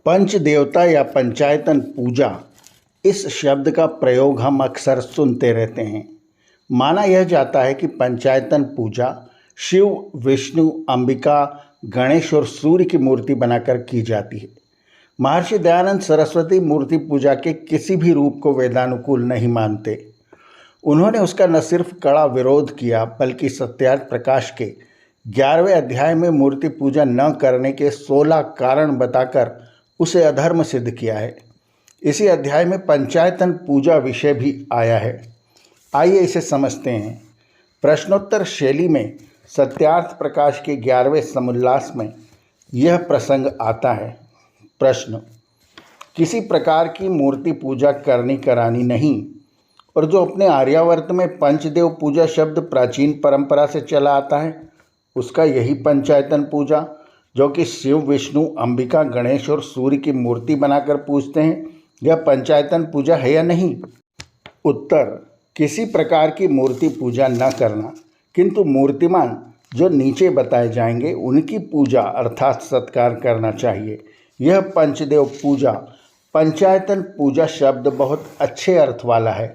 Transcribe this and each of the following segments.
पंच देवता या पंचायतन पूजा, इस शब्द का प्रयोग हम अक्सर सुनते रहते हैं। माना यह जाता है कि पंचायतन पूजा शिव, विष्णु, अंबिका, गणेश और सूर्य की मूर्ति बनाकर की जाती है। महर्षि दयानंद सरस्वती मूर्ति पूजा के किसी भी रूप को वेदानुकूल नहीं मानते। उन्होंने उसका न सिर्फ कड़ा विरोध किया, बल्कि सत्यार्थ प्रकाश के 11वें अध्याय में मूर्ति पूजा न करने के 16 कारण बताकर उसे अधर्म सिद्ध किया है। इसी अध्याय में पंचायतन पूजा विषय भी आया है। आइए इसे समझते हैं। प्रश्नोत्तर शैली में सत्यार्थ प्रकाश के 11वें समुल्लास में यह प्रसंग आता है। प्रश्न: किसी प्रकार की मूर्ति पूजा करनी करानी नहीं, और जो अपने आर्यावर्त में पंचदेव पूजा शब्द प्राचीन परंपरा से चला आता है, उसका यही पंचायतन पूजा, जो कि शिव, विष्णु, अंबिका, गणेश और सूर्य की मूर्ति बनाकर पूजते हैं, यह पंचायतन पूजा है या नहीं? उत्तर: किसी प्रकार की मूर्ति पूजा न करना, किंतु मूर्तिमान जो नीचे बताए जाएंगे उनकी पूजा अर्थात सत्कार करना चाहिए। यह पंचदेव पूजा, पंचायतन पूजा शब्द बहुत अच्छे अर्थ वाला है,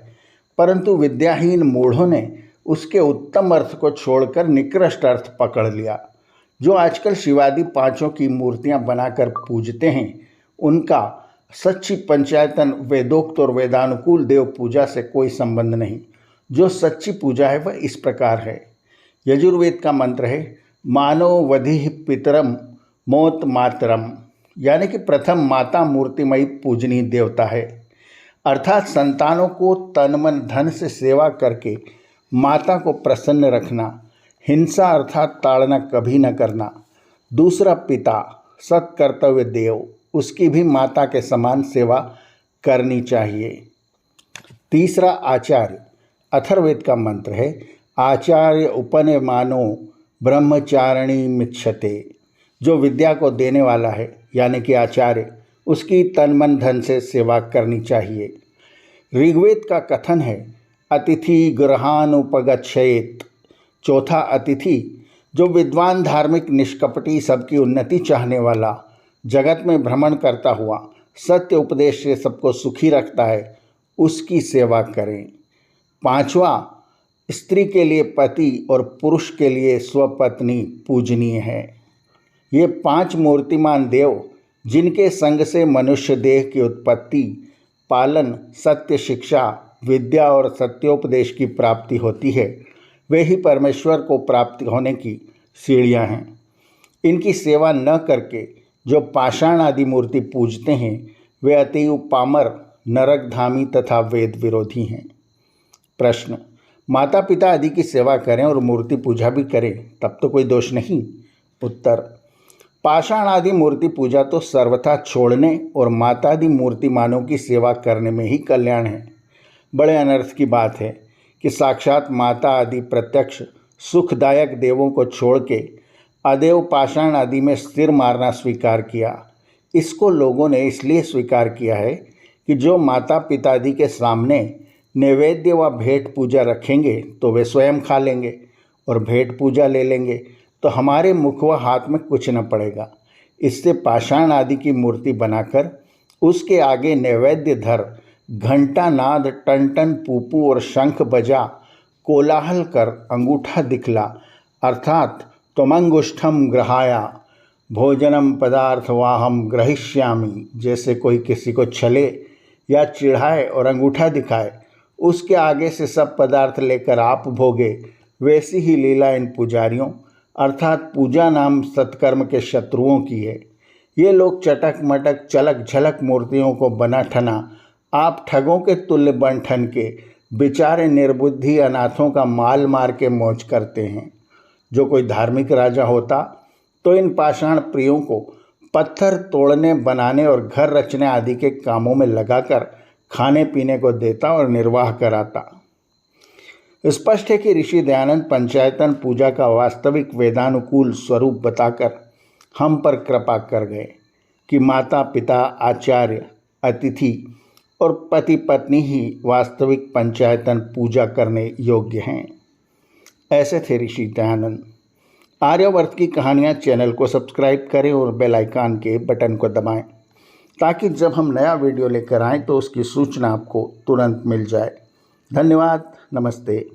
परंतु विद्याहीन मूढ़ों ने उसके उत्तम अर्थ को छोड़कर निकृष्ट अर्थ पकड़ लिया। जो आजकल शिवादि पांचों की मूर्तियां बनाकर पूजते हैं, उनका सच्ची पंचायतन, वेदोक्त और वेदानुकूल देव पूजा से कोई संबंध नहीं। जो सच्ची पूजा है वह इस प्रकार है। यजुर्वेद का मंत्र है, मानो वधिः पितरम मोत मातरम, यानी कि प्रथम माता मूर्तिमयी पूजनीय देवता है, अर्थात संतानों को तन मन धन से सेवा करके माता को प्रसन्न रखना, हिंसा अर्थात ताड़ना कभी न करना। दूसरा पिता, सत्कर्तव्य देव, उसकी भी माता के समान सेवा करनी चाहिए। तीसरा आचार्य, अथर्ववेद का मंत्र है, आचार्य उपनियमानो ब्रह्मचारिणी मिच्छते, जो विद्या को देने वाला है यानी कि आचार्य, उसकी तन मन धन से सेवा करनी चाहिए। ऋग्वेद का कथन है, अतिथि गृहानुपगच्छेत। चौथा अतिथि, जो विद्वान, धार्मिक, निष्कपटी, सबकी उन्नति चाहने वाला, जगत में भ्रमण करता हुआ सत्य उपदेश से सबको सुखी रखता है, उसकी सेवा करें। पांचवा, स्त्री के लिए पति और पुरुष के लिए स्वपत्नी पूजनीय है। ये 5 मूर्तिमान देव, जिनके संग से मनुष्य देह की उत्पत्ति, पालन, सत्य शिक्षा, विद्या और सत्योपदेश की प्राप्ति होती है, वे ही परमेश्वर को प्राप्त होने की सीढ़ियाँ हैं। इनकी सेवा न करके जो पाषाण आदि मूर्ति पूजते हैं, वे अतिव पामर, नरकधामी तथा वेद विरोधी हैं। प्रश्न: माता पिता आदि की सेवा करें और मूर्ति पूजा भी करें, तब तो कोई दोष नहीं? उत्तर: पाषाण आदि मूर्ति पूजा तो सर्वथा छोड़ने और माता आदि मूर्तिमानों की सेवा करने में ही कल्याण है। बड़े अनर्थ की बात है कि साक्षात माता आदि प्रत्यक्ष सुखदायक देवों को छोड़ के अदेव पाषाण आदि में सिर मारना स्वीकार किया। इसको लोगों ने इसलिए स्वीकार किया है कि जो माता पिता आदि के सामने नैवेद्य व भेंट पूजा रखेंगे तो वे स्वयं खा लेंगे, और भेंट पूजा ले लेंगे तो हमारे मुख व हाथ में कुछ न पड़ेगा। इससे पाषाण आदि की मूर्ति बनाकर उसके आगे नैवेद्य धर, घंटा नाद, टन पूपू और शंख बजा, कोलाहल कर, अंगूठा दिखला, अर्थात त्वमंगुष्ठम ग्रहाया भोजनम पदार्थवाहम ग्रहिष्यामि, जैसे कोई किसी को छले या चिढ़ाए और अंगूठा दिखाए, उसके आगे से सब पदार्थ लेकर आप भोगे, वैसी ही लीला इन पुजारियों अर्थात पूजा नाम सत्कर्म के शत्रुओं की है। ये लोग चटक मटक चलक झलक मूर्तियों को बना ठना आप ठगों के तुल्य बन ठन के बेचारे निर्बुद्धि अनाथों का माल मार के मौज करते हैं। जो कोई धार्मिक राजा होता तो इन पाषाण प्रियों को पत्थर तोड़ने, बनाने और घर रचने आदि के कामों में लगाकर खाने पीने को देता और निर्वाह कराता। स्पष्ट है कि ऋषि दयानंद पंचायतन पूजा का वास्तविक वेदानुकूल स्वरूप बताकर हम पर कृपा कर गए कि माता पिता, आचार्य, अतिथि और पति पत्नी ही वास्तविक पंचायतन पूजा करने योग्य हैं। ऐसे थे ऋषि दयानंद। आर्यावर्त की कहानियाँ चैनल को सब्सक्राइब करें और बेल आइकन के बटन को दबाएं। ताकि जब हम नया वीडियो लेकर आएँ तो उसकी सूचना आपको तुरंत मिल जाए। धन्यवाद। नमस्ते।